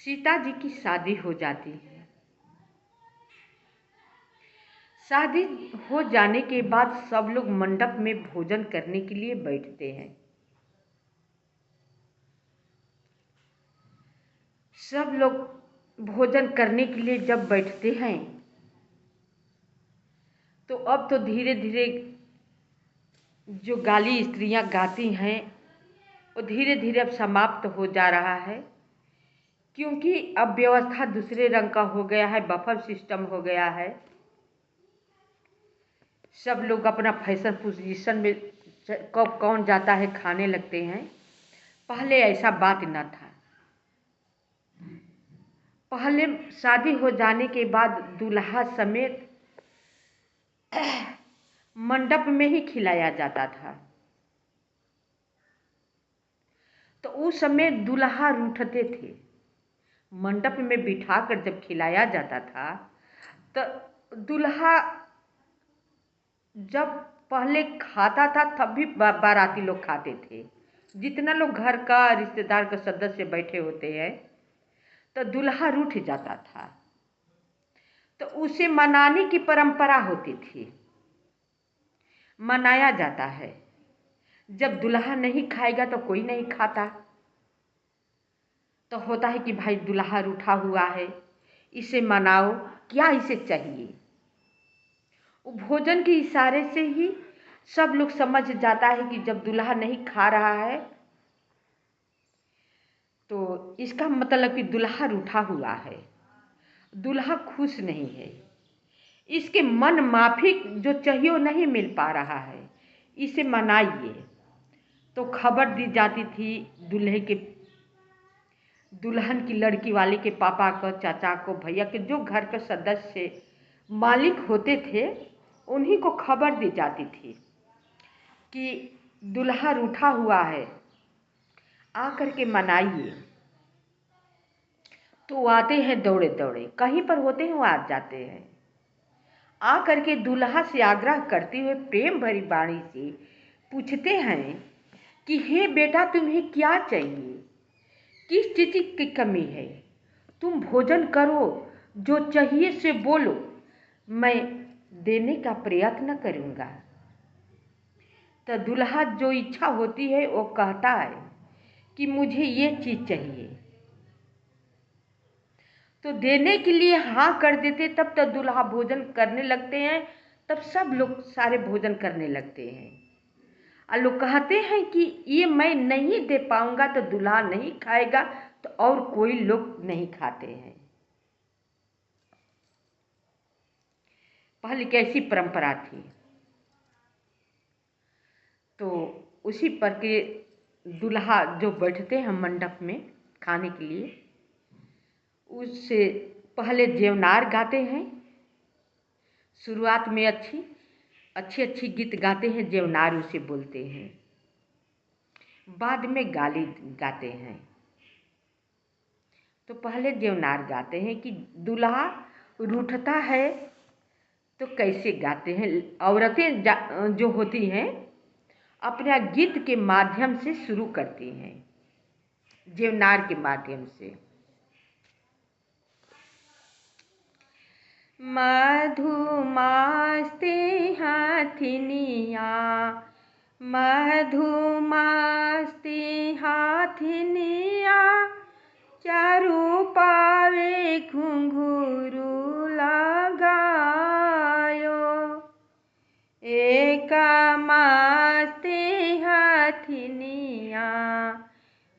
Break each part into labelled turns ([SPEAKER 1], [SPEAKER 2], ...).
[SPEAKER 1] सीता जी की शादी हो जाती है। शादी हो जाने के बाद सब लोग मंडप में भोजन करने के लिए बैठते हैं। सब लोग भोजन करने के लिए जब बैठते हैं तो अब तो धीरे धीरे जो गाली स्त्रियां गाती हैं वो धीरे धीरे अब समाप्त हो जा रहा है, क्योंकि अब व्यवस्था दूसरे रंग का हो गया है, बफर सिस्टम हो गया है। सब लोग अपना फैशन पोजीशन में कब कौन जाता है खाने लगते हैं। पहले ऐसा बात न था। पहले शादी हो जाने के बाद दूल्हा समेत मंडप में ही खिलाया जाता था। तो उस समय दूल्हा रूठते थे। मंडप में बिठाकर जब खिलाया जाता था तो दूल्हा जब पहले खाता था तब भी बाराती लोग खाते थे। जितना लोग घर का रिश्तेदार का सदस्य बैठे होते हैं तो दूल्हा रूठ जाता था, तो उसे मनाने की परंपरा होती थी। मनाया जाता है, जब दूल्हा नहीं खाएगा तो कोई नहीं खाता। तो होता है कि भाई दूल्हा रूठा हुआ है, इसे मनाओ, क्या इसे चाहिए। वो भोजन के इशारे से ही सब लोग समझ जाता है कि जब दूल्हा नहीं खा रहा है तो इसका मतलब कि दूल्हा रूठा हुआ है, दूल्हा खुश नहीं है, इसके मन माफिक जो चाहिए वो नहीं मिल पा रहा है, इसे मनाइए। तो खबर दी जाती थी दूल्हे के, दुल्हन की लड़की वाले के पापा को, चाचा को, भैया के, जो घर के सदस्य मालिक होते थे उन्हीं को खबर दी जाती थी कि दूल्हा रूठा हुआ है, आकर के मनाइए। तो वो आते हैं दौड़े दौड़े, कहीं पर होते हैं वो आ जाते हैं। आ करके दूल्हा से आग्रह करते हुए प्रेम भरी वाणी से पूछते हैं कि हे बेटा, तुम्हें क्या चाहिए, किस चीज़ की कमी है, तुम भोजन करो, जो चाहिए से बोलो, मैं देने का प्रयत्न करूँगा। तो दूल्हा जो इच्छा होती है वो कहता है कि मुझे ये चीज़ चाहिए, तो देने के लिए हाँ कर देते। तब तक दूल्हा भोजन करने लगते हैं, तब सब लोग सारे भोजन करने लगते हैं। और लोग कहते हैं कि ये मैं नहीं दे पाऊंगा तो दूल्हा नहीं खाएगा, तो और कोई लोग नहीं खाते हैं। पहले कैसी परंपरा थी। तो उसी पर के दूल्हा जो बैठते हैं मंडप में खाने के लिए, उससे पहले जेवनार गाते हैं। शुरुआत में अच्छी अच्छी गीत गाते हैं, जेवनार उसे बोलते हैं। बाद में गाली गाते हैं। तो पहले जेवनार गाते हैं कि दूल्हा रूठता है तो कैसे गाते हैं। औरतें जो होती हैं अपना गीत के माध्यम से शुरू करती हैं, जेवनार के माध्यम से। मधुमास्ते हाथिनिया, मधुमास्ते हाथिनिया, चारू पावे घुंघरू लगायो। एक मास्ते हाथिनिया,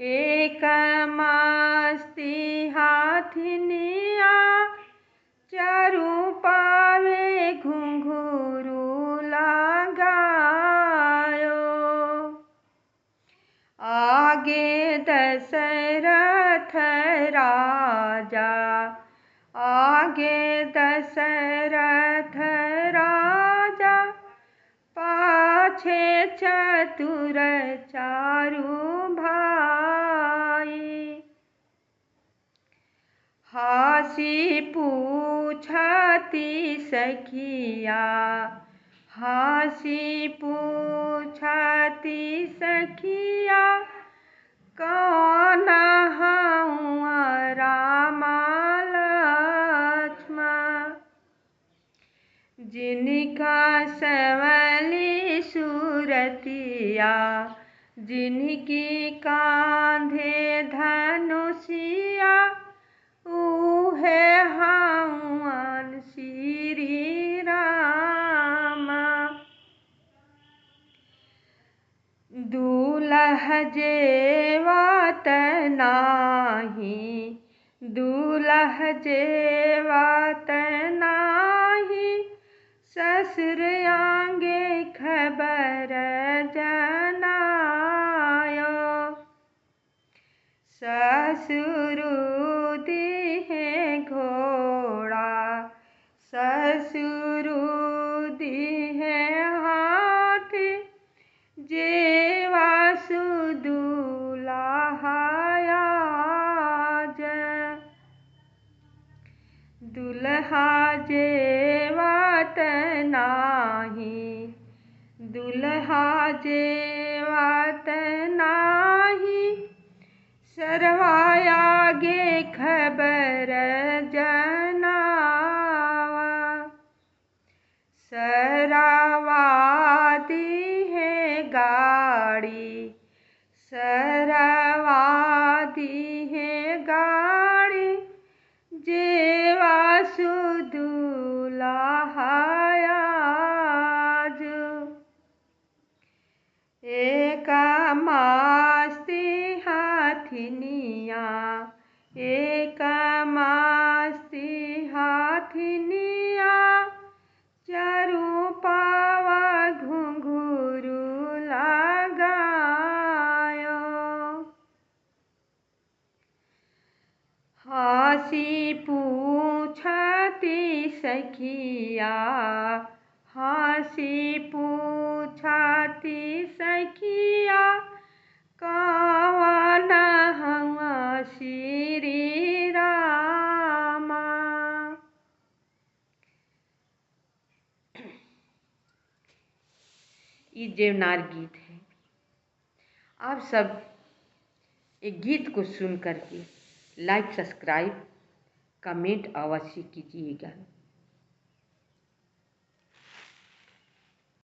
[SPEAKER 1] एक मास्ते हाथिनिया, चारू पावे घुंघरू लगायो। आगे दशरथ राजा, आगे दशरथ राजा, पाछे चतुर चारु भाई। हासी पूछती सखिया, हासी पूछती सखिया, कौन हऊँ जिनकी कांधे धनुषिया उहे हवन श्री रामा। दूल्ह जेवत नाही, दूल्ह जेवत नाही, ससुर आगे खबर जनायो। ससुर दिहे घोड़ा, ससुर दिहे हाथी, जेवा दुल्हा आज। दुल्हा जेवत नाही, दुल्हा जेवत नाही, सरवा आगे खबर जनावा। सरवा दिहे गाड़ी, सरवा दिहे गाड़ी, जेवा दुल्हा आज। एक मस्ती हाथिनिया, एक मस्ती हाथिनिया, चारू पावा घुंघरू लगायो। हंसी पूछती सखिया, हंसी पूछती सखिया, कवन हवा श्री रामा। ये देवनार गीत है। आप सब एक गीत को सुन करके लाइक, सब्सक्राइब, कमेंट अवश्य कीजिएगा।